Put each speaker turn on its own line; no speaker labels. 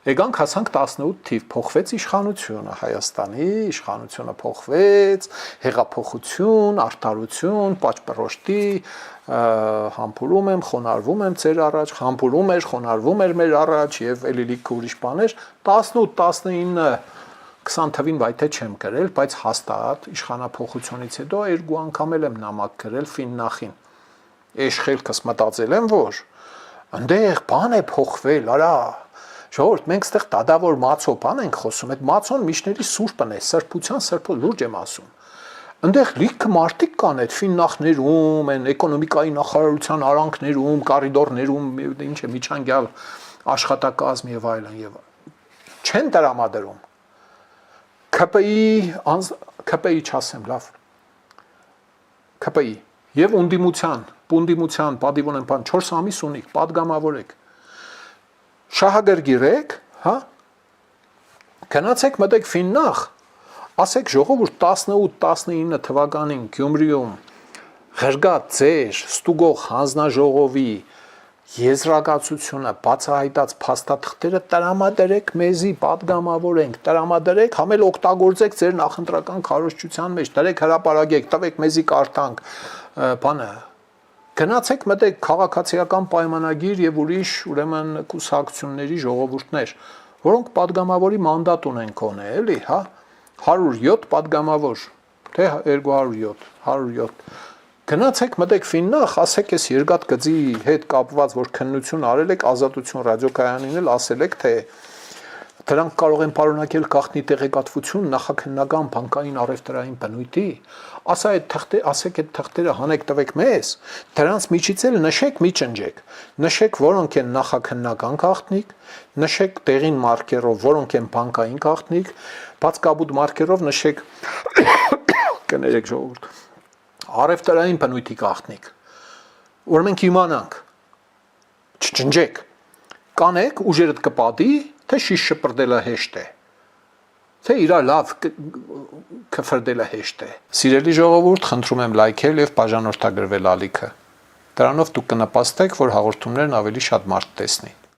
Եկանք հասանք 18 թիվ, փոխվեց իշխանությունը, Հայաստանի իշխանությունը փոխվեց, հեղափոխություն, արդարություն, պատժպրոշտի, համբուրում եմ, խոնարհվում եմ ձեր առաջ, համբուրում էր, խոնարհվում էր մեր առաջ եւ էլի լիքը ուրիշ բաներ, 18, 19, 20 թվին վայթե չեմ գրել, բայց հաստատ իշխանափոխությունից հետո 2 անգամ եմ նամակ գրել Ֆիննախին։ Էշխելքս մտածել եմ, որ այնտեղ բան է փոխվել, արա Ժողովուրդ, մենք ստեղ դադավոր մացո բան ենք խոսում, այդ մացոն միջների սուրբն է, սրբության սրբը լուրջ եմ ասում։ Այնտեղ լիքը մարդիկ կան այդ ֆիննախներում, այն էկոնոմիկայի նախարարության արանքներում, կորիդորներում, ինչ է միջանկյալ աշխատակազմ եւ այլն եւ չեն տրամադրում։ ՔՊ-ի չասեմ, լավ։ ՔՊ-ի եւ ունդիմության, պատիվոն են բան 4 ամիս ունիք, падգամավորեք։ Շահագրգիռեք, հա? Գնացեք մտեք Ֆիննախ, ասեք ժողովուրդ 18-19 թվականին Գյումրիում ղրգատ ձեր ստուգող հանձնաժողովի եզրակացությունը բացահայտած փաստաթղթերը տրամադրեք մեզի, падգամավորենք, տրամադրեք, համ էլ օգտագործեք ձեր նախընտրական քարոզչության մեջ, դրեք հրապարակեք, տվեք մեզի կարդանք, բանը Գնացեք մտեք քաղաքացիական պայմանագիր եւ ուրիշ ուրեմն կուսակցությունների ժողովուրդներ, որոնք падգամավորի մանդատ ունեն կոնե, էլի, հա 107 падգամավոր, թե 207, 107 Գնացեք մտեք Ֆիննախ, ասեք էս երկաթ գծի հետ կապված, որ քննություն արել եք Ազատություն ռադիոկայանին էլ ասել եք, թե դրանք կարող են պարունակել գաղտնի տեղեկատվություն նախաքննական բանկային առևտրային բնույթի, ասեք այդ թղթերը հանեք տվեք մեզ, դրանց միջից էլ նշեք մի ճնջեք, նշեք որոնք են նախաքննական գաղտնիք, նշեք տեղին մարկերով որոնք են բանկային գաղտնիք, բաց կաբուտ մարկերով նշեք կներեք ժողովուրդ, առևտրային բնույթի գաղտնիք, որ մենք իմանանք, չճնջեք, կանեք ուժերդ կպատի, թե շիշ շպրդելը հեշտ է, թե իրա լավ կֆրդելը հեշտ է։ Սիրելի ժողովուրդ, խնդրում եմ լայքել եւ բաժանորդագրվել ալիքը։ Դրանով դուք կնպաստեք, որ հաղորդումներն ավելի շատ մարդ տեսնի։